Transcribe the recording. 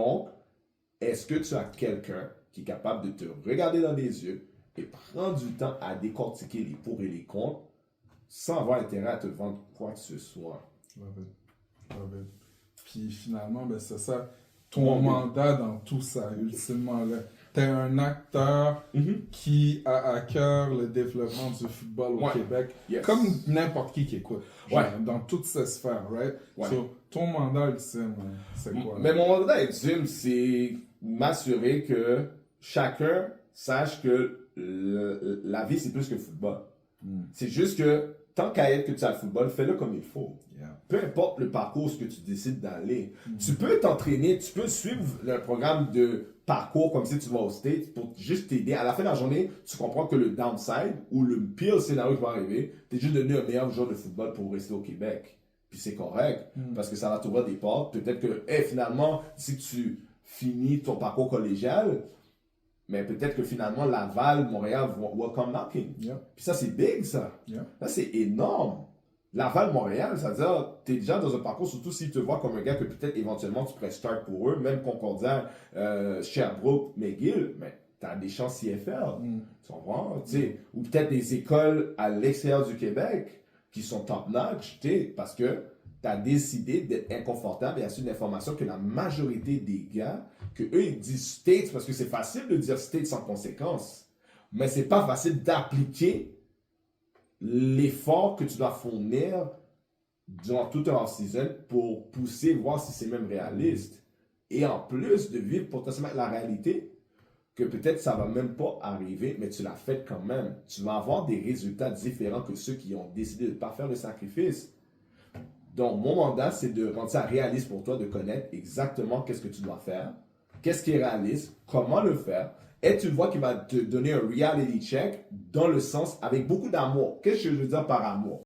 Donc, est-ce que tu as quelqu'un qui est capable de te regarder dans les yeux et prendre du temps à décortiquer les pour et les contre sans avoir intérêt à te vendre quoi que ce soit? Love it. Love it. Puis finalement, ben c'est ça. Ton mandat dans tout ça, ultimement, là. T'es un acteur qui a à cœur le développement du football au Québec, comme n'importe qui écoute, genre, dans toutes ces sphères, right? So, ton mandat ultime, c'est quoi? Mais mon mandat ultime, c'est m'assurer que chacun sache que la vie, c'est plus que le football. C'est juste que tant qu'à être que tu as le football, fais-le comme il faut. Peu importe le parcours que tu décides d'aller. Tu peux t'entraîner, tu peux suivre le programme de parcours comme si tu vas au States pour juste t'aider. À la fin de la journée, tu comprends que le downside ou le pire scénario qui va arriver, tu es juste devenu un meilleur joueur de football pour rester au Québec. Puis c'est correct, parce que ça va t'ouvrir des portes. Peut-être que, finalement, si tu finis ton parcours collégial, mais peut-être que finalement, Laval, Montréal will come knocking. Puis ça, c'est big, ça. Ça, c'est énorme. Laval, Montréal, c'est-à-dire, tu es déjà dans un parcours, surtout s'ils te voient comme un gars que peut-être éventuellement tu pourrais start pour eux, même Concordia, Sherbrooke, McGill, mais tu as des chances CFL. Tu comprends? Ou peut-être des écoles à l'extérieur du Québec qui sont top-notch, parce que tu as décidé d'être inconfortable et à suivre l'information que la majorité des gars, que eux ils disent States, parce que c'est facile de dire States sans conséquence, mais c'est pas facile d'appliquer l'effort que tu dois fournir durant toute un off-season pour pousser, voir si c'est même réaliste. Et en plus de vivre potentiellement la réalité, que peut-être ça va même pas arriver, mais tu l'as fait quand même. Tu vas avoir des résultats différents que ceux qui ont décidé de ne pas faire le sacrifice. Donc, mon mandat, c'est de rendre ça réaliste pour toi, de connaître exactement qu'est-ce que tu dois faire, qu'est-ce qui est réaliste, comment le faire. Et tu vois qu'il va te donner un reality check dans le sens avec beaucoup d'amour. Qu'est-ce que je veux dire par amour?